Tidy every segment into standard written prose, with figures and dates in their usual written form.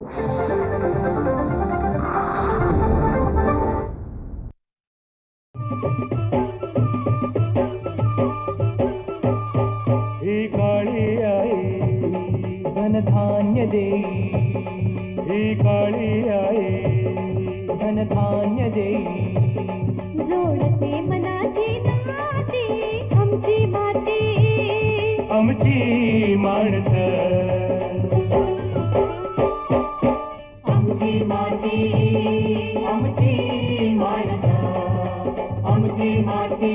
ही काळी आई धनधान्य देई, ही काळी आई धनधान्य देई. जोडते मनाची नाती आमची माती, आमची माणसं, आमची माती, आमची माणसं, आमची माती,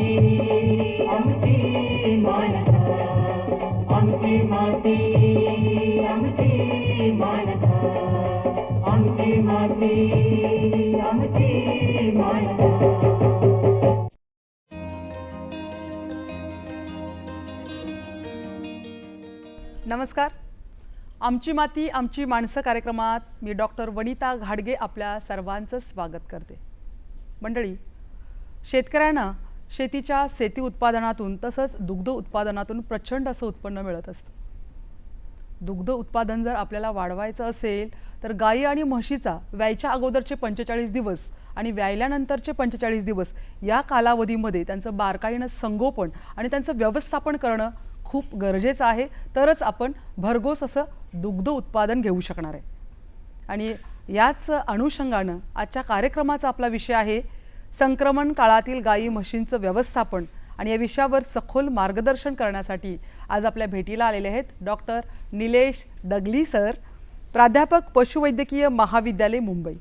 आमची माणसं, आमची माती, आमची माणसं, आमची माती, आमची माणसं. नमस्कार. आमची माती आमची माणसं कार्यक्रमात मी डॉक्टर वनिता घाडगे आपल्या सर्वांचं स्वागत करते. मंडळी, शेतकऱ्यांना शेतीच्या शेती उत्पादनातून तसंच दुग्ध उत्पादनातून प्रचंड असं उत्पन्न मिळत असतं. दुग्ध उत्पादन जर आपल्याला वाढवायचं असेल तर गायी आणि म्हशीचा व्यायच्या अगोदरचे 45 दिवस आणि व्यायल्यानंतरचे 45 दिवस या कालावधीमध्ये त्यांचं बारकाईनं संगोपन आणि त्यांचं व्यवस्थापन करणं खूप गरजेचं आहे. तरच आपण भरघोस असं दुग्ध उत्पादन घेऊ शकणार आहे. आणि याच अनुषंगानं आजच्या कार्यक्रमाचा आपला विषय आहे संक्रमण काळातील गायी म्हशींचं व्यवस्थापन. आणि या विषयावर सखोल मार्गदर्शन करण्यासाठी आज आपल्या भेटीला आलेले आहेत डॉक्टर निलेश दगली सर, प्राध्यापक पशुवैद्यकीय महाविद्यालय मुंबई.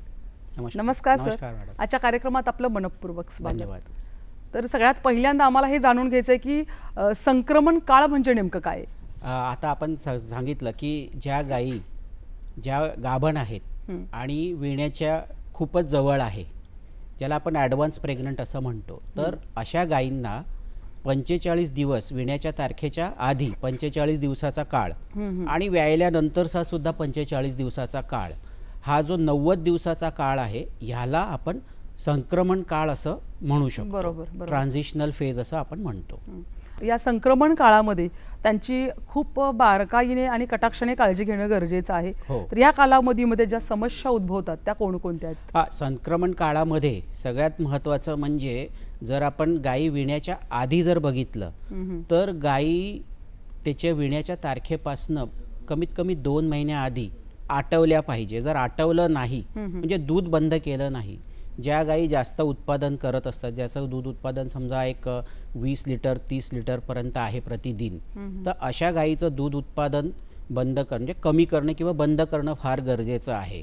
नमस्कार सर. आजच्या कार्यक्रमात आपलं मनपूर्वक स्वागत. तर सगळ्यात पहिल्यांदा आम्हाला हे जाणून घ्यायचं आहे की संक्रमण काळ म्हणजे नेमकं काय? आता आपण सांगितलं की ज्या गायी ज्या गाभण आहेत आणि विण्याच्या खूपच जवळ आहे, ज्याला आपण ॲडव्हान्स प्रेग्नंट असं म्हणतो, तर अशा गायींना 45 दिवस विण्याच्या तारखेच्या आधी 45 दिवसाचा काळ आणि व्यायल्यानंतरचा सुद्धा 45 दिवसाचा काळ, हा जो 90 दिवसाचा काळ आहे ह्याला आपण संक्रमण काळ असं म्हणू शकतो. बरोबर. ट्रान्झिशनल फेज असं आपण म्हणतो. या संक्रमण काळामध्ये त्यांची खूप बारकाईने आणि कटाक्षाने काळजी घेणं गरजेचं आहे. तर या कालावधीमध्ये ज्या समस्या उद्भवतात त्या कोणकोणत्या आहेत? संक्रमण काळामध्ये सगळ्यात महत्त्वाचं म्हणजे जर आपण गायी विण्याच्या आधी जर बघितलं तर गायी त्याच्या विण्याच्या तारखेपासनं कमीत कमी 2 महिन्याआधी आटवल्या पाहिजे. जर आटवलं नाही म्हणजे दूध बंद केलं नाही, ज्या गायी जास्त उत्पादन करत असतात, ज्याचं दूध उत्पादन समजा एक 20 लिटर 30 लिटरपर्यंत आहे प्रतिदिन, तर अशा गायीचं दूध उत्पादन बंद करणं म्हणजे कमी करणं किंवा बंद करणं फार गरजेचं आहे.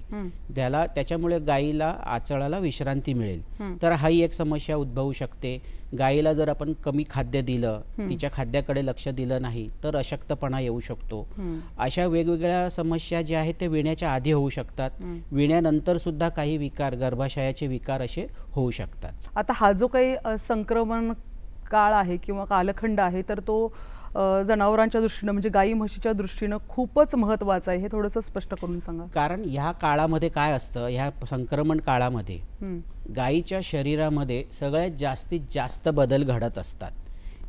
त्याच्यामुळे गायीला आचळाला विश्रांती मिळेल. तर हाही एक समस्या उद्भवू शकते. गायीला जर आपण कमी खाद्य दिलं, तिच्या खाद्याकडे लक्ष दिलं नाही तर अशक्तपणा येऊ शकतो. अशा वेगवेगळ्या समस्या ज्या आहेत ते विण्याच्या आधी होऊ शकतात. विण्यानंतर सुद्धा काही विकार, गर्भाशयाचे विकार असे होऊ शकतात. आता हा जो काही संक्रमण काळ आहे किंवा कालखंड आहे तर तो जनावरांच्या दृष्टीनं म्हणजे गायी म्हशीच्या दृष्टीनं खूपच महत्त्वाचं आहे. हे थोडंसं स्पष्ट करून सांगा. कारण ह्या काळामध्ये काय असतं, ह्या संक्रमण काळामध्ये गायीच्या शरीरामध्ये सगळ्यात जास्तीत जास्त बदल घडत असतात.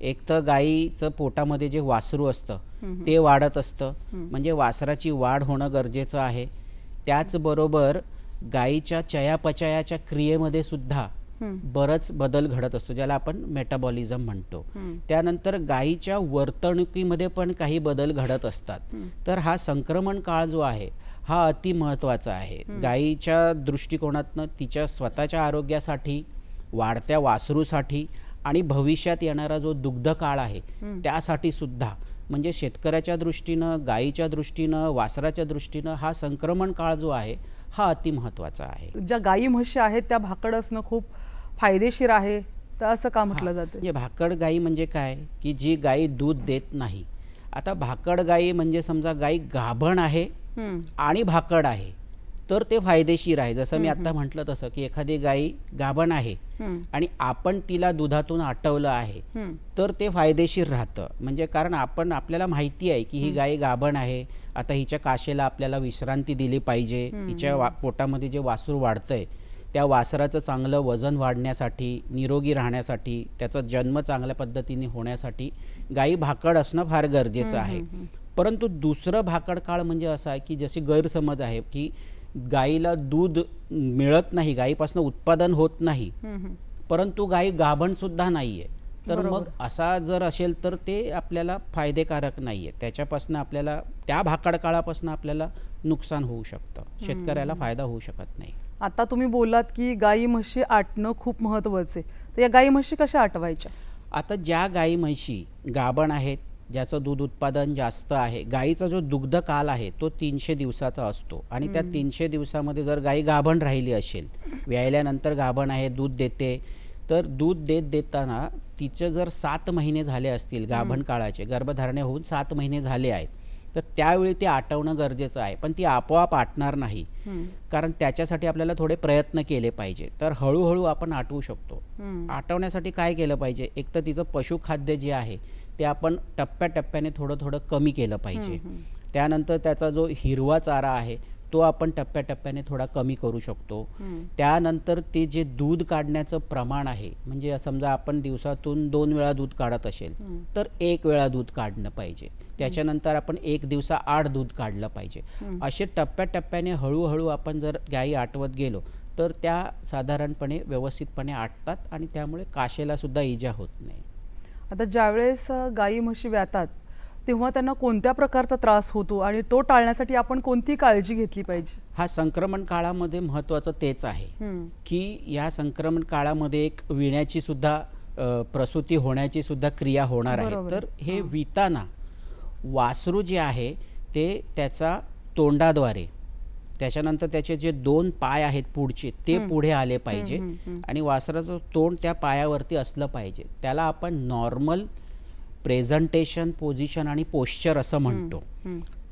एक तर गायीचं पोटामध्ये जे वासरू असतं ते वाढत असतं, म्हणजे वासराची वाढ होणं गरजेचं आहे. त्याचबरोबर गायीच्या चयापचयाच्या क्रियेमध्ये सुद्धा बरंच बदल घडत असतो, ज्याला आपण मेटाबॉलिझम म्हणतो. त्यानंतर गायीच्या वर्तणुकीमध्ये पण काही बदल घडत असतात. तर हा संक्रमण काळ जो आहे हा अति महत्त्वाचा आहे. गायीच्या दृष्टिकोनातनं तिच्या स्वतःच्या आरोग्यासाठी, वाढत्या वासरूसाठी आणि भविष्यात येणारा जो दुग्ध काळ आहे त्यासाठी सुद्धा, म्हणजे शेतकऱ्याच्या दृष्टीनं, गायीच्या दृष्टीनं, वासराच्या दृष्टीनं हा संक्रमण काळ जो आहे हा अति महत्त्वाचा आहे. ज्या गायी म्हशी आहेत त्या भाकड असणं खूप फायदेशीर आहे, तर असं का म्हटलं जातं? म्हणजे भाकड गायी म्हणजे काय की जी गायी दूध देत नाही. आता भाकड गायी म्हणजे समजा गायी गाभण आहे आणि भाकड आहे तर ते फायदेशीर आहे. जसं मी आता म्हटलं तसं की एखादी गायी गाभण आहे आणि आपण तिला दुधातून आटवलं आहे तर ते फायदेशीर राहतं. म्हणजे कारण आपल्याला माहिती आहे की ही गाय गाभण आहे, आता हिच्या काशेला आपल्याला विश्रांती दिली पाहिजे. हिच्या पोटामध्ये जे वासरू वाढतंय त्या वासराचं चांगलं वजन वाढण्यासाठी, निरोगी राहण्यासाठी, त्याचा जन्म चांगल्या पद्धतीने होण्यासाठी गायी भाकड असणं फार गरजेचं आहे. परंतु दुसरं भाकड काळ म्हणजे असा आहे की जशी गैरसमज आहे की गाईला दूध मिळत नाही, गाईपासून उत्पादन होत नाही, परंतु गाई गाभण सुद्धा नाहीये, तर मग असा जर असेल तर ते आपल्याला फायदेकारक नाहीये. त्याच्यापासून आपल्याला त्या भाकड काळापासून आपल्याला नुकसान होऊ शकतं, शेतकऱ्याला फायदा होऊ शकत नाही. आता तुम्ही बोललात की गाई म्हशी आटणं खूप महत्त्वाचं आहे, तर या गाई म्हशी कशा आटवायच्या? आता ज्या गाई म्हशी गाभण आहेत, ज्याचं दूध उत्पादन जास्त आहे, गाईचा जो दुग्ध काल आहे तो 300 दिवसाचा असतो आणि त्या 300 दिवसामध्ये जर गाई गाभण राहिली असेल, व्यायल्यानंतर गाभण आहे, दूध देते, तर दूध देताना तिचं जर 7 महिने झाले असतील गाभण काळाचे, गर्भधारणे होऊन 7 महिने झाले आहेत, तर त्यावेळी ते आटवणं गरजेचं आहे. पण ती आपोआप आटणार नाही, कारण त्याच्यासाठी आपल्याला थोडे प्रयत्न केले पाहिजे. तर हळूहळू आपण आटवू शकतो. आटवण्यासाठी काय केलं पाहिजे, एक तर तिचं पशुखाद्य जे आहे ते आपण टप्प्याटप्प्याने थोडं थोडं कमी केलं पाहिजे. त्यानंतर त्याचा जो हिरवा चारा आहे तो आपण टप्प्याटप्प्याने थोडा कमी करू शकतो. त्यानंतर ते जे दूध काढण्याचं प्रमाण आहे, म्हणजे समजा आपण दिवसातून 2 वेळा दूध काढत असेल तर 1 वेळा दूध काढणं पाहिजे. त्याच्यानंतर आपण 1 दिवसाआड दूध काढलं पाहिजे. असे टप्प्याटप्प्याने हळूहळू आपण जर गायी आटवत गेलो तर त्या साधारणपणे व्यवस्थितपणे आटतात आणि त्यामुळे काशेला सुद्धा इजा होत नाही. आता ज्यावेळेस गाई म्हशी व्यातात तेव्हा त्यांना कोणत्या प्रकारचा त्रास होतो आणि तो टाळण्यासाठी आपण कोणती काळजी घेतली पाहिजे? हा संक्रमण काळामध्ये महत्त्वाचं तेच आहे की या संक्रमण काळामध्ये एक विण्याची सुद्धा प्रसूती होण्याची सुद्धा क्रिया होणार आहे. तर हे विताना वासरू जे आहे ते त्याचा तोंडाद्वारे, त्याच्यानंतर त्याचे जे 2 पाय आहेत पुढचे ते पुढे आले पाहिजे आणि वासराचं तोंड त्या पायावरती असलं पाहिजे. त्याला आपण नॉर्मल प्रेझेंटेशन, पोझिशन आणि पोश्चर असं म्हणतो.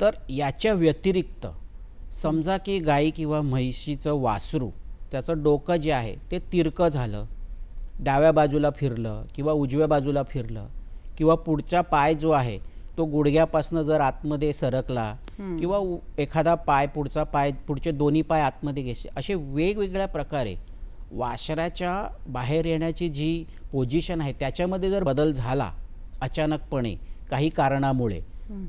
तर याच्या व्यतिरिक्त समजा की गाई किंवा म्हैशीचं वासरू, त्याचं डोकं जे आहे ते तिरकं झालं, डाव्या बाजूला फिरलं किंवा उजव्या बाजूला फिरलं, किंवा पुढचा पाय जो आहे तो गुडघ्यापासून जर आतमध्ये सरकला किंवा एखादा पाय, पुढचा पाय, पुढचे दोन्ही पाय आतमध्ये घेतले, असे वेगवेगळ्या प्रकारे वासराच्या बाहेर येण्याची जी पोझिशन आहे त्याच्यामध्ये जर बदल झाला अचानकपणे काही कारणामुळे,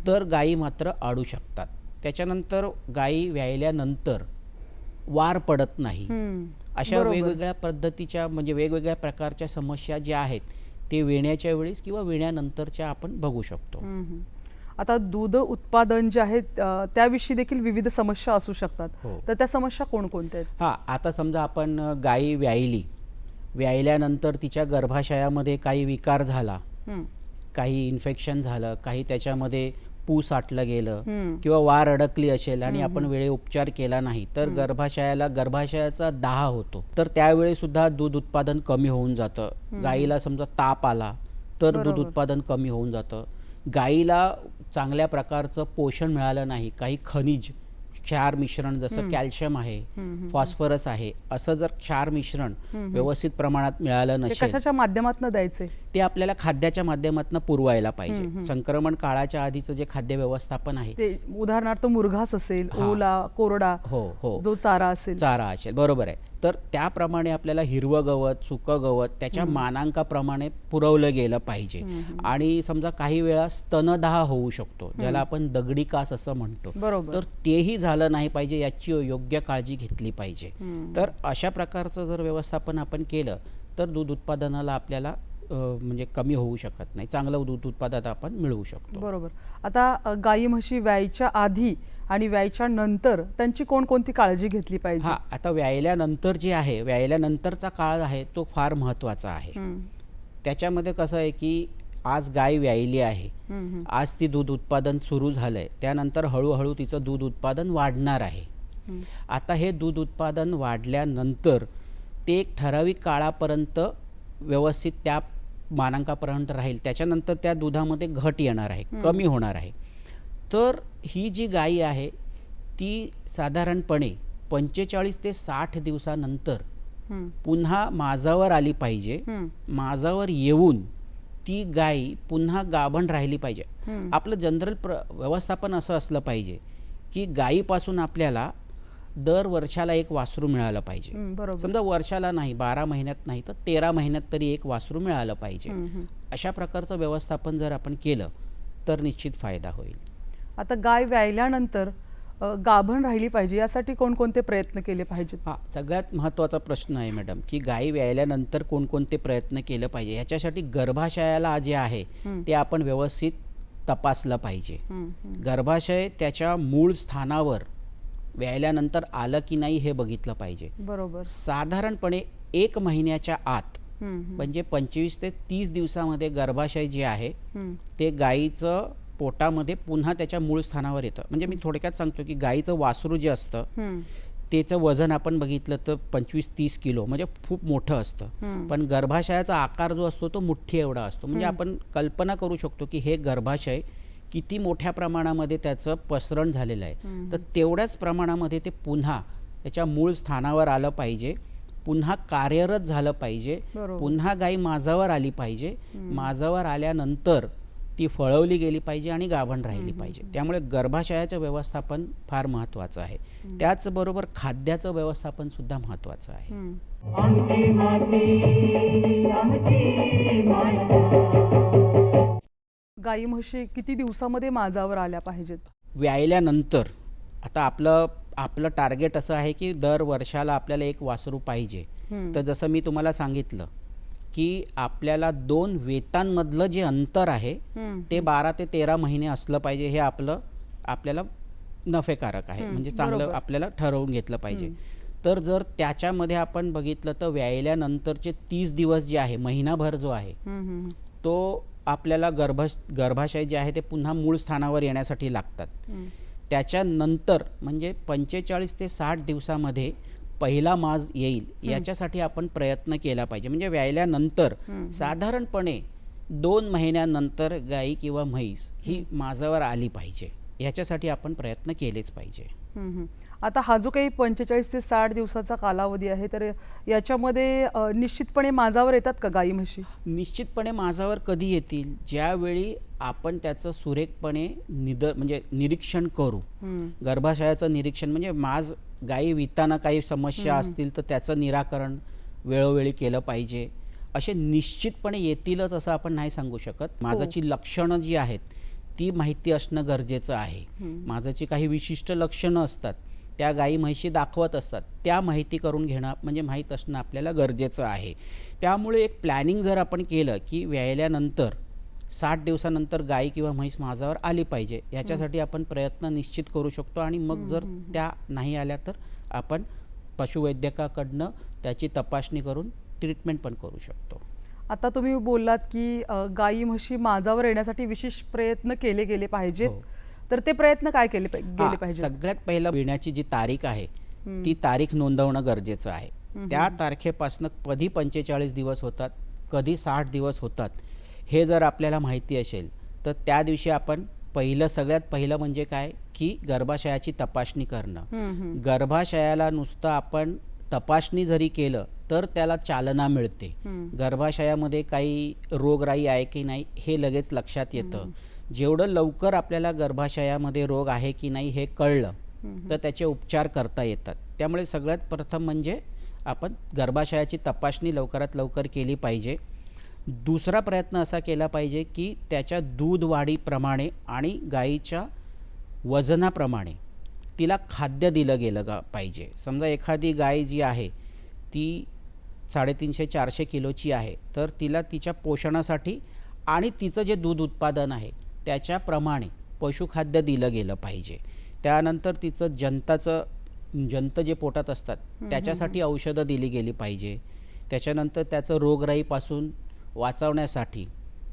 तर गायी मात्र आडू शकतात. त्याच्यानंतर गायी व्यायल्यानंतर वार पडत नाही. अशा वेगवेगळ्या पद्धतीच्या, म्हणजे वेगवेगळ्या प्रकारच्या समस्या ज्या आहेत ते वेण्याच्या वेळेस किंवा वेण्यानंतरच्या आपण बघू शकतो. आता दूध उत्पादन जे आहे त्याविषयी देखील विविध समस्या असू शकतात, तर त्या समस्या कोणकोणत्या आहेत? हां, आता समजा आपण गायी व्यायल्यानंतर तिच्या गर्भाशयामध्ये काही विकार झाला, काही इन्फेक्शन झालं, काही त्याच्यामध्ये पू साठलं गेलं किंवा वार अडकली असेल आणि आपण वेळेत उपचार केला नाही तर गर्भाशयाचा दाह होतो. तर त्यावेळी सुद्धा दूध उत्पादन कमी होऊन जातं. गाईला समजा ताप आला तर दूध उत्पादन कमी होऊन जातं. गाईला चांगल्या प्रकारचं पोषण मिळालं नाही, काही खनिज क्षार मिश्रण जसं कॅल्शियम आहे, फॉस्फरस आहे, असं जर क्षार मिश्रण व्यवस्थित प्रमाणात मिळालं नसेल, कशाच्या माध्यमातून द्यायचे? ते आपल्याला खाद्याच्या माध्यमातून पुरवायला पाहिजे. संक्रमण काळाच्या आधीचं जे खाद्य व्यवस्थापन आहे, ते उदाहरणार्थ मुरघास असेल, ओला कोरडा जो चारा असेल, बरोबर आहे, तर त्याप्रमाणे आपल्याला हिरवं गवत, सुकं गवत त्याच्या मानांकाप्रमाणे पुरवलं गेलं पाहिजे. आणि समजा काही वेळा स्तनदाह होऊ शकतो, ज्याला आपण दगडी कास असं म्हणतो, तर तेही झालं नाही पाहिजे, याची योग्य काळजी घेतली पाहिजे. तर अशा प्रकारचं जर व्यवस्थापन आपण केलं तर दूध उत्पादनाला आपल्याला म्हणजे कमी होऊ शकत नाही, चांगलं दूध उत्पादन आपण मिळवू शकतो. बरोबर. आता गाई म्हशी व्यायच्या आधी आणि व्यायच्या नंतर त्यांची कोणकोणती काळजी घेतली पाहिजे? हा, आता व्यायल्यानंतर जे आहे, व्यायल्यानंतरचा काळ आहे तो फार महत्त्वाचा आहे. त्याच्यामध्ये कसं आहे की आज गाय व्यायली आहे, आज ती दूध उत्पादन सुरू झालंय, त्यानंतर हळूहळू तिचं दूध उत्पादन वाढणार आहे. आता हे दूध उत्पादन वाढल्यानंतर ते एक ठराविक काळापर्यंत व्यवस्थित त्या मानांकापर्यंत राहील, त्याच्यानंतर त्या दुधामध्ये घट येणार आहे, कमी होणार आहे. तर ही जी गाई आहे ती साधारणपणे 45 ते 60 दिवसानंतर पुन्हा माझावर आली पाहिजे. माझावर येऊन ती गाई पुन्हा गाभण राहिली पाहिजे. आपलं जनरल व्यवस्थापन असं असलं पाहिजे की गाईपासून आपल्याला दर वर्षाला एक वासरू मिळालं पाहिजे. समजा वर्षाला नाही, 12 महिन्यात नाही तर 13 महिन्यात तरी एक वासरू मिळालं पाहिजे. अशा प्रकारचं व्यवस्थापन जर आपण केलं तर निश्चित फायदा होईल. आता गाय व्यायल्यानंतर गाभण राहिली पाहिजे यासाठी कोणकोणते प्रयत्न केले पाहिजेत? हा सगळ्यात महत्त्वाचा प्रश्न आहे मॅडम, की गाई व्यायल्यानंतर कोणकोणते प्रयत्न केलं पाहिजे. याच्यासाठी गर्भाशयाला जे आहे ते आपण व्यवस्थित तपासलं पाहिजे. गर्भाशय त्याच्या मूळ स्थानावर व्यायल्यानंतर आलं की नाही हे बघितलं पाहिजे. बरोबर. साधारणपणे 1 महिन्याच्या आत म्हणजे 25 ते 30 दिवसामध्ये गर्भाशय जे आहे ते गाईचं पोटामध्ये पुन्हा त्याच्या मूळ स्थानावर येतं. म्हणजे मी थोडक्यात सांगतो की गाईचं वासरू जे असतं त्याचं वजन आपण बघितलं तर 25-30 किलो म्हणजे खूप मोठं असतं. पण गर्भाशयाचा आकार जो असतो तो मुठ्ठी एवढा असतो. म्हणजे आपण कल्पना करू शकतो की हे गर्भाशय किती मोठ्या प्रमाणामध्ये त्याचं पसरण झालेलं आहे. तर तेवढ्याच प्रमाणामध्ये ते पुन्हा त्याच्या मूळ स्थानावर आलं पाहिजे, पुन्हा कार्यरत झालं पाहिजे, पुन्हा गाई माझावर आली पाहिजे. माझावर आल्यानंतर ती फळवली गेली पाहिजे आणि गाभण राहिली पाहिजे. त्यामुळे गर्भाशयाचं व्यवस्थापन फार महत्त्वाचं आहे. त्याचबरोबर खाद्याचं व्यवस्थापन सुद्धा महत्त्वाचं आहे. आमची माती आमची माणसं. गाई म्हशी किती दिवसामध्ये माझावर आल्या पाहिजेत? व्यायल्यानंतर आता आपलं टार्गेट असं आहे की दर वर्षाला आपल्याला एक वासरू पाहिजे. तर जसं मी तुम्हाला सांगितलं की आपल्याला 2 वेतांमधलं जे अंतर आहे ते 12 ते 13 महिने असलं पाहिजे. हे आपल्याला नफेकारक आहे. म्हणजे चांगलं आपल्याला ठरवून घेतलं पाहिजे. तर जर त्याच्यामध्ये आपण बघितलं तर व्यायल्यानंतरचे 30 दिवस जे आहे, महिनाभर जो आहे तो आपल्याला गर्भाशय जे आहे ते पुन्हा मूळ स्थानावर येण्यासाठी लागतात. त्याच्यानंतर म्हणजे 45 ते 60 दिवसामध्ये पहिला माज येईल याच्यासाठी आपण प्रयत्न केला पाहिजे. म्हणजे व्यायल्यानंतर साधारणपणे 2 महिन्यानंतर गाई किंवा म्हैस ही माझावर आली पाहिजे. याच्यासाठी आपण प्रयत्न केलेच पाहिजे. आता हा जो काही 45 ते 60 दिवसाचा कालावधी आहे तर याच्यामध्ये निश्चितपणे माझावर येतात का गाई म्हशी? निश्चितपणे माझावर कधी येतील? ज्यावेळी आपण त्याचं सुरेखपणे म्हणजे निरीक्षण करू. गर्भाशयाचं निरीक्षण म्हणजे गाई विताना काही समस्या असतील तर त्याचं निराकरण वेळोवेळी केलं पाहिजे. असे निश्चितपणे येतीलच असं आपण नाही सांगू शकत. माझाची लक्षणं जी आहेत ती माहिती असणं गरजेचं आहे. माझाची काही विशिष्ट लक्षणं असतात त्या गाई म्हशी दाखवत असतात, त्या माहिती करून घेणं म्हणजे माहीत असणं आपल्याला गरजेचं आहे. त्यामुळे एक प्लॅनिंग जर आपण केलं की व्यायल्यानंतर 60 दिवसानंतर गाई किंवा म्हैस माझावर आली पाहिजे, याच्यासाठी आपण प्रयत्न निश्चित करू शकतो. आणि मग जर त्या नाही आल्या तर आपण पशुवैद्यकाकडनं त्याची तपासणी करून ट्रीटमेंट पण करू शकतो. आता तुम्ही बोललात की गाई म्हशी माझावर येण्यासाठी विशेष प्रयत्न केले गेले पाहिजेत. तर ते प्रयत्न काय केले पाहिजे? सगळ्यात पहिलं येण्याची जी तारीख आहे ती तारीख नोंदवणं गरजेचं आहे. त्या तारखेपासून कधी 45 दिवस होतात, कधी 60 दिवस होतात हे जर आपल्याला माहिती असेल तर त्या दिवशी आपण सगळ्यात पहिलं म्हणजे काय की गर्भाशयाची तपासणी करणं. गर्भाशयाला नुसतं आपण तपासणी जरी केलं तर त्याला चालना मिळते. गर्भाशयामध्ये काही रोगराई आहे की नाही हे लगेच लक्षात येतं. जेवढं लवकर आपल्याला गर्भाशयामध्ये रोग आहे की नाही हे कळलं तर त्याचे उपचार करता येतात. त्यामुळे सगळ्यात प्रथम म्हणजे आपण गर्भाशयाची तपासणी लवकरात लवकर केली पाहिजे. दुसरा प्रयत्न असा केला पाहिजे की त्याच्या दूध वाढीप्रमाणे आणि गाईच्या वजनाप्रमाणे तिला खाद्य दिलं गेलं पाहिजे. समजा एखादी गाय जी आहे ती 350-400 किलोची आहे तर तिला तिच्या पोषणासाठी आणि तिचं जे दूध उत्पादन आहे त्याच्याप्रमाणे पशुखाद्य दिलं गेलं पाहिजे. त्यानंतर तिचं जंत जे पोटात असतात त्याच्यासाठी औषधं दिली गेली पाहिजे. त्याच्यानंतर त्याचं रोगराईपासून वाचवण्यासाठी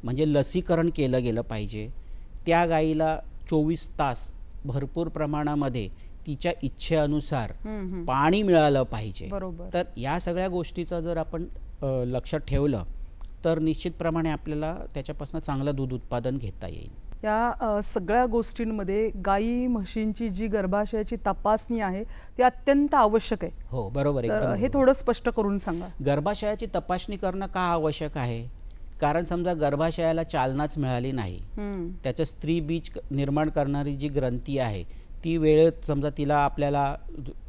म्हणजे लसीकरण केलं गेलं पाहिजे. त्या गाईला 24 तास भरपूर प्रमाणामध्ये तिच्या इच्छेनुसार पाणी मिळालं पाहिजे. तर या सगळ्या गोष्टीचं जर आपण लक्षात ठेवलं तर निश्चितप्रमाणे आपल्याला त्याच्यापासून चांगलं दूध उत्पादन घेता येईल. या सगळ्या गोष्टींमध्ये गाई म्हशींची जी गर्भाशयाची तपासणी आहे ती अत्यंत आवश्यक आहे. हो बरोबर आहे. हे थोडं स्पष्ट करून सांगा. गर्भाशयाची तपासणी करणं का आवश्यक आहे? कारण समजा गर्भाशयाला चालनाच मिळाली नाही, त्याचं स्त्री बीज निर्माण करणारी जी ग्रंथी आहे ती वेळेत समजा तिला आपल्याला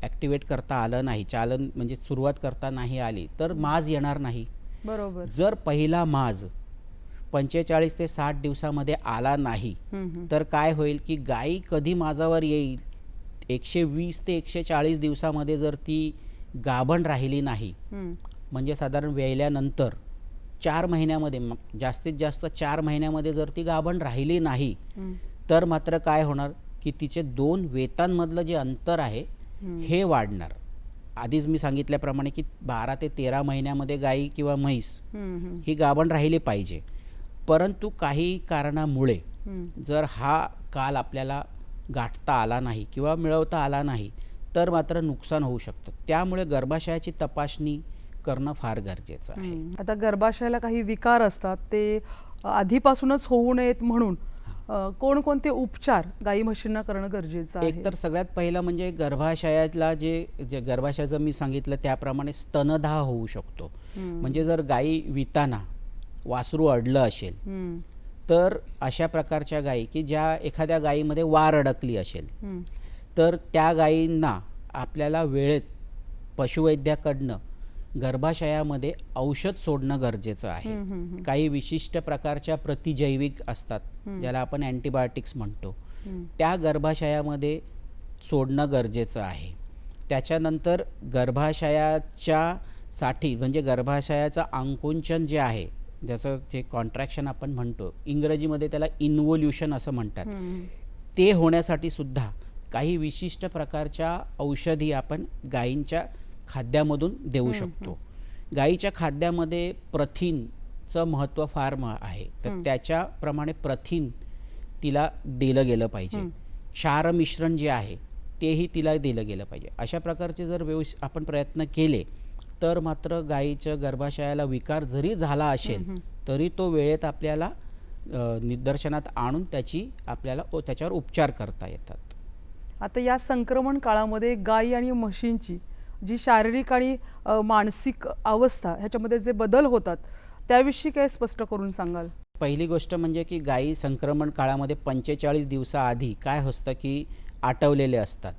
ॲक्टिवेट करता आलं नाही, चालन म्हणजे सुरुवात करता नाही आली तर माज येणार नाही. बरोबर. जर पहिला माज 45 ते 60 दिवसामध्ये आला नाही तर काय होईल की गाई कधी माझावर येईल 120 ते 140 दिवसामध्ये जर ती गाभण राहिली नाही, म्हणजे साधारण वेळल्यानंतर 4 महिन्यामध्ये, जास्तीत जास्त 4 महिन्यामध्ये जर ती गाभण राहिली नाही, तर मात्र काय होणार की तिचे 2 वेतांमधलं जे अंतर आहे हे वाढणार. आधीच मी सांगितल्याप्रमाणे की 12 ते 13 महिन्यामध्ये गाई किंवा म्हैस ही गाभण राहिली पाहिजे. परंतु काही कारणामुळे जर हा काल आपल्याला गाठता आला नाही किंवा मिळवता आला नाही, तर मात्र नुकसान होऊ शकतं. त्यामुळे गर्भाशयाची तपासणी करणं फार गरजेचं आहे. आता गर्भाशयाला काही विकार असतात, ते आधीपासूनच होऊ नयेत म्हणून कोणकोणते उपचार गाई म्हशींना करणं गरजेचं आहे? एक तर सगळ्यात पहिलं म्हणजे गर्भाशयाला जे गर्भाशयाचं मी सांगितलं त्याप्रमाणे स्तनदाह होऊ शकतो. म्हणजे जर गाई विताना वासरू अडलं असेल, तर अशा प्रकारच्या गायी की ज्या एखाद्या गायीमध्ये वार अडकली असेल, तर त्या गायींना आपल्याला वेळेत पशुवैद्याकडनं गर्भाशयामध्ये औषध सोडणं गरजेचं आहे. काही विशिष्ट प्रकारच्या प्रतिजैविक असतात, ज्याला आपण अँटीबायोटिक्स म्हणतो, त्या गर्भाशयामध्ये सोडणं गरजेचं आहे. त्याच्यानंतर गर्भाशयासाठी म्हणजे गर्भाशयाचं आकुंचन जे आहे, ज्याचं जे कॉन्ट्रॅक्शन आपण म्हणतो, इंग्रजीमध्ये त्याला इन्व्होल्युशन असं म्हणतात, ते होण्यासाठी सुद्धा काही विशिष्ट प्रकारच्या औषधी आपण गायींच्या खाद्यामधून देऊ शकतो. गायीच्या खाद्यामध्ये प्रथिनचं महत्त्व फार आहे, तर त्याच्याप्रमाणे प्रथिन तिला दिलं गेलं पाहिजे. क्षार मिश्रण जे आहे तेही तिला दिलं गेलं पाहिजे. अशा प्रकारचे जर आपण प्रयत्न केले, तर मात्र गायीच्या गर्भाशयाला विकार जरी झाला असेल, तरी तो वेळेत आपल्याला निदर्शनात आणून त्याच्यावर उपचार करता येतात. आता या संक्रमण काळामध्ये गाई आणि म्हशींची जी शारीरिक आणि मानसिक अवस्था ह्याच्यामध्ये जे बदल होतात, त्याविषयी काय स्पष्ट करून सांगाल? पहिली गोष्ट म्हणजे की गायी संक्रमण काळामध्ये 45 दिवसाआधी काय असतं की आटवलेले असतात.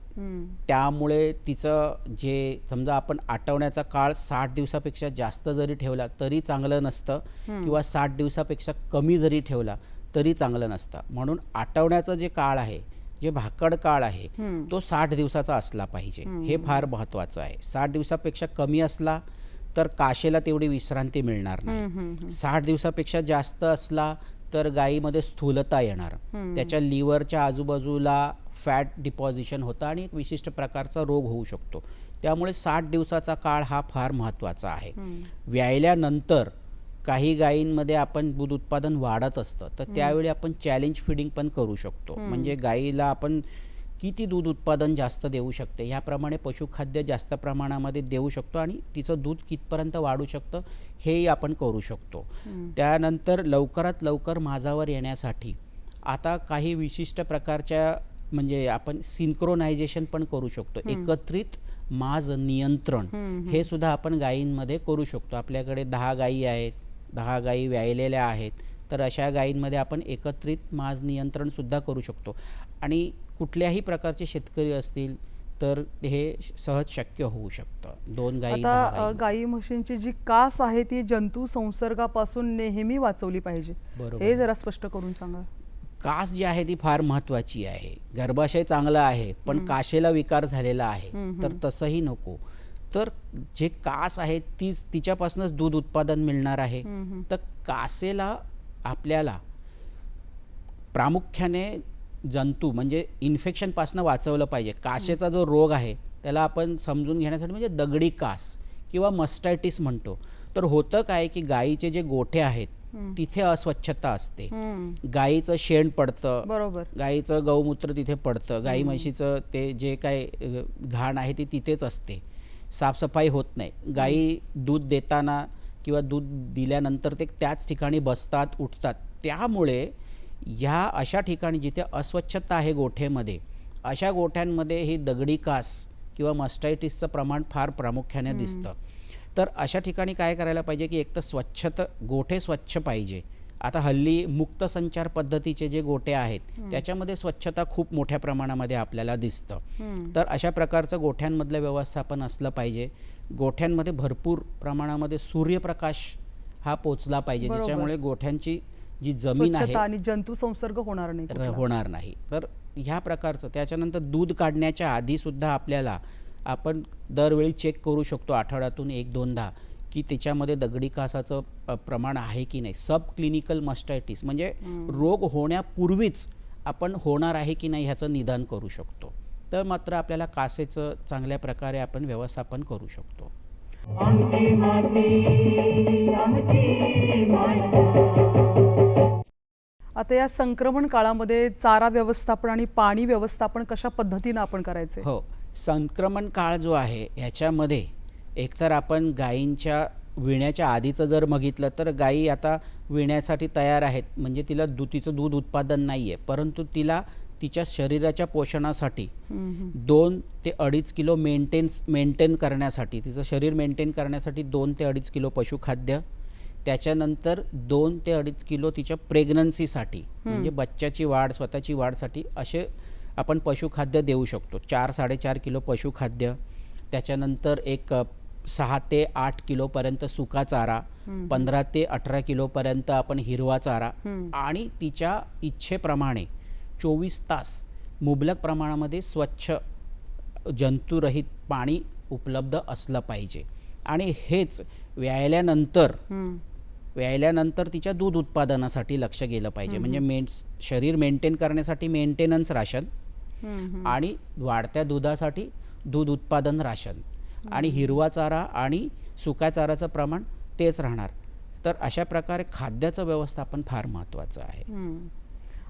त्यामुळे तिचं जे समजा आपण आटवण्याचा काळ 60 दिवसापेक्षा जास्त जरी ठेवला तरी चांगलं नसतं, किंवा 60 दिवसापेक्षा कमी जरी ठेवला तरी चांगलं नसतं. म्हणून आटवण्याचं जे काळ आहे, जे भाकड काळ आहे, तो 60 दिवसाचा असला पाहिजे. हे फार महत्त्वाचं आहे. 60 दिवसापेक्षा कमी असला तर काशेला तेवढी विश्रांती मिळणार नाही. 60 दिवसापेक्षा जास्त असला तर गायीमध्ये स्थूलता येणार, त्याच्या लिव्हरच्या आजूबाजूला फॅट डिपॉझिशन होतं आणि एक विशिष्ट प्रकारचा रोग होऊ शकतो. त्यामुळे 60 दिवसाचा काळ हा फार महत्त्वाचा आहे. व्यायल्यानंतर काही गायींमध्ये आपण दूध उत्पादन वाढत असतं, तर त्यावेळी आपण चॅलेंज फिडिंग पण करू शकतो. म्हणजे गायीला आपण किती दूध उत्पादन जास्त देऊ शकते ह्याप्रमाणे पशुखाद्य जास्त प्रमाणामध्ये देऊ शकतो आणि तिचं दूध कितपर्यंत वाढू शकतं हेही आपण करू शकतो. त्यानंतर लवकरात लवकर माजावर येण्यासाठी आता काही विशिष्ट प्रकारच्या म्हणजे आपण सिंक्रोनायझेशन पण करू शकतो. एकत्रित माज नियंत्रण हे सुद्धा आपण गायींमध्ये करू शकतो. आपल्याकडे 10 गायी आहेत, 10 गायी व्यायलेल्या आहेत, तर अशा गायींमध्ये आपण एकत्रित माज नियंत्रण सुद्धा करू शकतो. आणि कुठल्याही प्रकारचे शेतकरी असतील तर हे सहज शक्य होऊ शकतं. 2 गायी, 10 गायी. गायी म्हशींची जी कास आहे ती जंतू संसर्गापासून नेहमी वाचवली पाहिजे, हे जरा स्पष्ट करून सांगा. कास जी आहे ती फार महत्त्वाची आहे. गर्भाशय चांगलं आहे पण काशेला विकार झालेला आहे, तर तसंही नको. तर जे कास आहे तिच्यापासूनच दूध उत्पादन मिळणार आहे. तर कासेला आपल्याला प्रामुख्याने जंतू म्हणजे इन्फेक्शनपासून वाचवलं पाहिजे. काशेचा जो रोग आहे त्याला आपण समजून घेण्यासाठी म्हणजे दगडी कास किंवा मस्टायटिस म्हणतो. तर होतं काय की गायीचे जे गोठे आहेत तिथे अस्वच्छता असते, गायीचं शेण पडतं, बरोबर, गायीचं गौमूत्र तिथे पडतं, गाई म्हशीचं ते जे काय घाण आहे ती तिथेच असते, साफसफाई होत नाही. गायी दूध देताना किंवा दूध दिल्यानंतर ते त्याच ठिकाणी बसतात, उठतात. त्यामुळे ह्या अशा ठिकाणी जिथे अस्वच्छता आहे गोठेमध्ये, अशा गोठ्यांमध्ये ही दगडी कास किंवा मस्टायटिसचं प्रमाण फार प्रामुख्याने दिसतं. तर अशा ठिकाणी काय करायला पाहिजे की एक तर गोठे स्वच्छ पाहिजे. आता हल्ली मुक्त संचार पद्धतीचे जे गोठे आहेत त्याच्यामध्ये स्वच्छता खूप मोठ्या प्रमाणामध्ये आपल्याला दिसतं. तर अशा प्रकारचं गोठ्यांमधलं व्यवस्थापन असलं पाहिजे. गोठ्यांमध्ये भरपूर प्रमाणामध्ये सूर्यप्रकाश हा पोचला पाहिजे, ज्याच्यामुळे गोठ्यांची जी जमीन आहे स्वच्छता आणि जंतू संसर्ग होणार नाही कुठला. होणार नाही. तर ह्या प्रकारचं त्याच्यानंतर दूध काढण्याच्या आधीसुद्धा आपल्याला आपण दरवेळी चेक करू शकतो आठवड्यातून 1-2दा की त्याच्यामध्ये दगडी कासाचं प्रमाण आहे की नाही. सब क्लिनिकल मस्टायटिस म्हणजे रोग होण्यापूर्वीच आपण होणार आहे की नाही ह्याचं निदान करू शकतो. तर मात्र आपल्याला कासेचं चांगल्या प्रकारे आपण व्यवस्थापन करू शकतो. आमची माती आमची माणसं. आता या संक्रमण काळामध्ये चारा व्यवस्थापन आणि पाणी व्यवस्थापन कशा पद्धतीनं आपण करायचे? हो, संक्रमण काळ जो आहे ह्याच्यामध्ये एकतर आपण गायींच्या विण्याच्या आधीचं जर बघितलं तर गायी आता विण्यासाठी तयार आहेत, म्हणजे तिला तिचं दूध उत्पादन नाही आहे, परंतु तिला तिच्या शरीराच्या पोषणासाठी 2 ते 2.5 किलो मेंटेन करण्यासाठी, तिचं शरीर मेंटेन करण्यासाठी 2 ते 2.5 किलो पशुखाद्य, त्याच्यानंतर 2 ते 2.5 किलो तिच्या प्रेग्नन्सीसाठी म्हणजे बच्च्याची वाढ स्वतःची वाढसाठी असे आपण पशुखाद्य देऊ शकतो. 4-4.5 किलो पशुखाद्य, त्याच्यानंतर एक 6 ते 8 किलोपर्यंत सुका चारा, 15 ते 18 किलोपर्यंत आपण हिरवा चारा आणि तिच्या इच्छेप्रमाणे 24 तास मुबलक प्रमाणामध्ये स्वच्छ जंतुरहित पाणी उपलब्ध असलं पाहिजे. आणि हेच व्यायल्यानंतर तिच्या दूध उत्पादनासाठी लक्ष गेलं पाहिजे. म्हणजे शरीर मेंटेन करण्यासाठी मेंटेनन्स राशन आणि वाढत्या दुधासाठी दूध उत्पादन राशन आणि हिरवा चारा आणि सुक्या चाराचं प्रमाण तेच राहणार. तर अशा प्रकारे खाद्याचं व्यवस्थापन फार महत्त्वाचं आहे.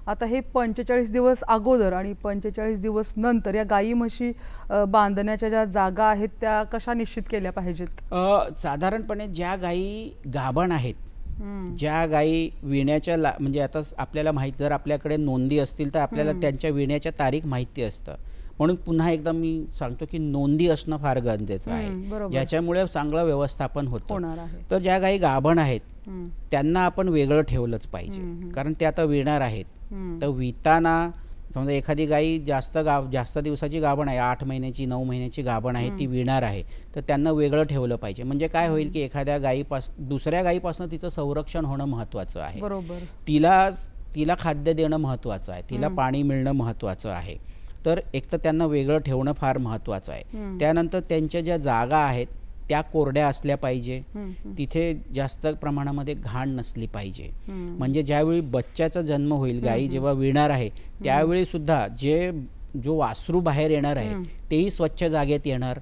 आता हे 45 दिवस अगोदर आणि 45 दिवस नंतर या गायी म्हशी बांधण्याच्या ज्या जागा आहेत त्या कशा निश्चित केल्या पाहिजेत? साधारणपणे ज्या गायी गाभण आहेत, ज्या गायी विण्याच्या म्हणजे आता आपल्याला माहीत, जर आपल्याकडे नोंदी असतील तर आपल्याला त्यांच्या विण्याच्या तारीख माहिती असतं. म्हणून पुन्हा एकदा मी सांगतो की नोंदी असणं फार गरजेचं आहे, ज्याच्यामुळे चांगलं व्यवस्थापन होतं. तर ज्या गायी गाभण आहेत त्यांना आपण वेगळं ठेवलंच पाहिजे, कारण ते आता विणार आहेत. तर विताना समजा एखादी गायी जास्त दिवसाची गाभण आहे, 8 महिन्याची 9 महिन्याची गाभण आहे, ती विणार आहे, तर त्यांना वेगळं ठेवलं पाहिजे. म्हणजे काय होईल की एखाद्या दुसऱ्या गायीपासून तिचं संरक्षण होणं महत्त्वाचं आहे. बरोबर. तिला खाद्य देणं महत्त्वाचं आहे, तिला पाणी मिळणं महत्त्वाचं आहे. तर एक तर त्यांना वेगळं ठेवणं फार महत्त्वाचं आहे. त्यानंतर त्यांच्या ज्या जागा आहेत त्या कोरड्या असल्या पाहिजे, तिथे जास्त प्रमाणामध्ये घाण नसली पाहिजे. म्हणजे ज्यावेळी बच्च्याचा जन्म होईल, गायी जेव्हा विणार आहे त्यावेळी सुद्धा जो वासरू बाहेर येणार आहे तेही स्वच्छ जागेत येणार.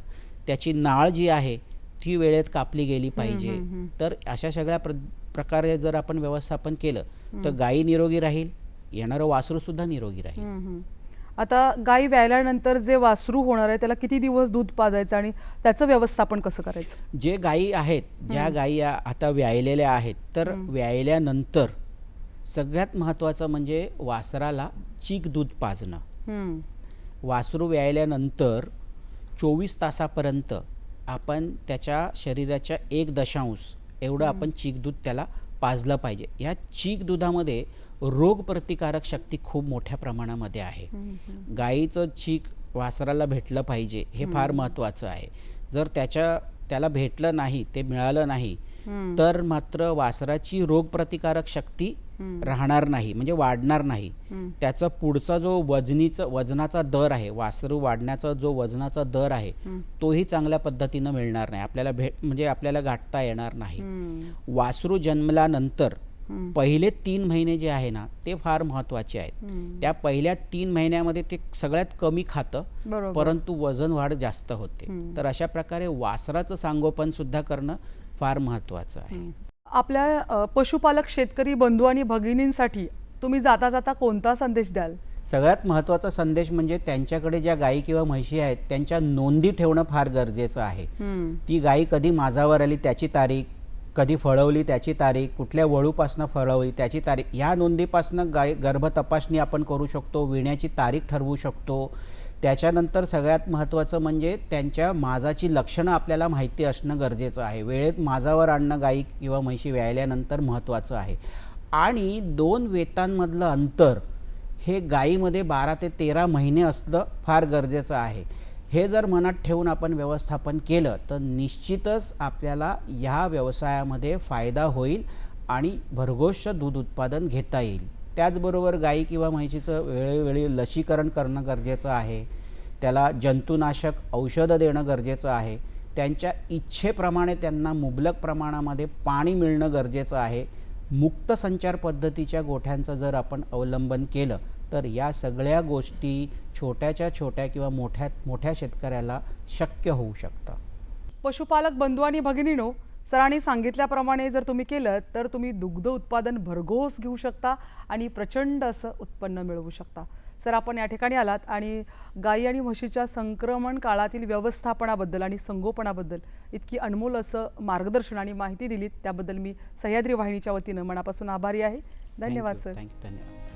त्याची नाळ जी आहे ती वेळेत कापली गेली पाहिजे. तर अशा सगळ्या प्रकारे जर आपण व्यवस्थापन केलं तर गायी निरोगी राहील, येणारं वासरू सुद्धा निरोगी राहील. आता गायी व्यायल्यानंतर जे वासरू होणार आहे त्याला किती दिवस दूध पाजायचं आणि त्याचं व्यवस्थापन कसं करायचं? जे गायी आहेत, ज्या गायी आता व्यायलेल्या आहेत, तर व्यायल्यानंतर सगळ्यात महत्त्वाचं म्हणजे वासराला चीक दूध पाजणं. वासरू व्यायल्यानंतर 24 तासापर्यंत आपण त्याच्या शरीराच्या 1 एवढं आपण चीक दूध त्याला पाजलं पाहिजे. या चीक दुधामध्ये रोगप्रतिकारक शक्ती खूप मोठ्या प्रमाणामध्ये आहे. गायीचं चीक वासराला भेटलं पाहिजे, हे फार महत्त्वाचं आहे. जर त्याला भेटलं नाही, ते मिळालं नाही, तर मात्र वासराची रोगप्रतिकारक शक्ती राहणार नाही, म्हणजे वाढणार नाही. त्याचा पुढचा जो वजनाचा दर आहे, वासरू वाढण्याचा जो वजनाचा दर आहे, तोही चांगल्या पद्धतीनं मिळणार नाही, आपल्याला गाठता येणार नाही. वासरू जन्मल्यानंतर पहिले 3 महिने जे आहे ना ते फार महत्त्वाचे आहेत. त्या पहिल्या 3 महिन्यामध्ये ते सगळ्यात कमी खातं, परंतु वजन वाढ जास्त होते. तर अशा प्रकारे वासराचं संगोपन सुद्धा करणं फार महत्त्वाचं आहे. आपल्या पशुपालक शेतकरी बंधू आणि भगिनींसाठी तुम्ही जाता जाता कोणता संदेश द्याल? सगळ्यात महत्त्वाचा संदेश म्हणजे त्यांच्याकडे ज्या गायी किंवा म्हशी आहेत त्यांच्या नोंदी ठेवणं फार गरजेचं आहे. ती गायी कधी माझावर आली त्याची तारीख, कधी फळवली त्याची तारीख, कुठल्या वळूपासनं फळवली त्याची तारीख, ह्या नोंदीपासनं गर्भ तपासणी आपण करू शकतो, विण्याची तारीख ठरवू शकतो. त्याच्यानंतर सगळ्यात महत्त्वाचं म्हणजे त्यांच्या माजाची लक्षणं आपल्याला माहिती असणं गरजेचं आहे. वेळेत माजावर आणणं गायी किंवा म्हशी व्यायल्यानंतर महत्त्वाचं आहे. आणि 2 वेतांमधलं अंतर हे गायीमध्ये 12 ते 13 महिने असलं फार गरजेचं आहे. हे जर मनात ठेवून आपण व्यवस्थापन केलं तर निश्चितच आपल्याला ह्या व्यवसायामध्ये फायदा होईल आणि भरघोष दूध उत्पादन घेता येईल. त्याचबरोबर गाई किंवा म्हैशीचं वेळोवेळी लसीकरण करणं गरजेचं आहे. त्याला जंतुनाशक औषधं देणं गरजेचं आहे. त्यांच्या इच्छेप्रमाणे त्यांना मुबलक प्रमाणामध्ये पाणी मिळणं गरजेचं आहे. मुक्त संचार पद्धतीच्या गोठ्यांचं जर आपण अवलंबन केलं तर या सगळ्या गोष्टी छोट्याच्या छोट्या किंवा मोठ्या शेतकऱ्याला शक्य होऊ शकतं. पशुपालक बंधू आणि भगिनीनो, सरांनी सांगितल्याप्रमाणे जर तुम्ही केलं तर तुम्ही दुग्ध उत्पादन भरघोस घेऊ शकता आणि प्रचंड असं उत्पन्न मिळवू शकता. सर, आपण या ठिकाणी आलात आणि गाई आणि म्हशीच्या संक्रमण काळातील व्यवस्थापनाबद्दल आणि संगोपनाबद्दल इतकी अनमोल असं मार्गदर्शन आणि माहिती दिलीत त्याबद्दल मी सह्याद्री वाहिनीच्या वतीनं मनापासून आभारी आहे. धन्यवाद सर. थँक्यू. धन्यवाद.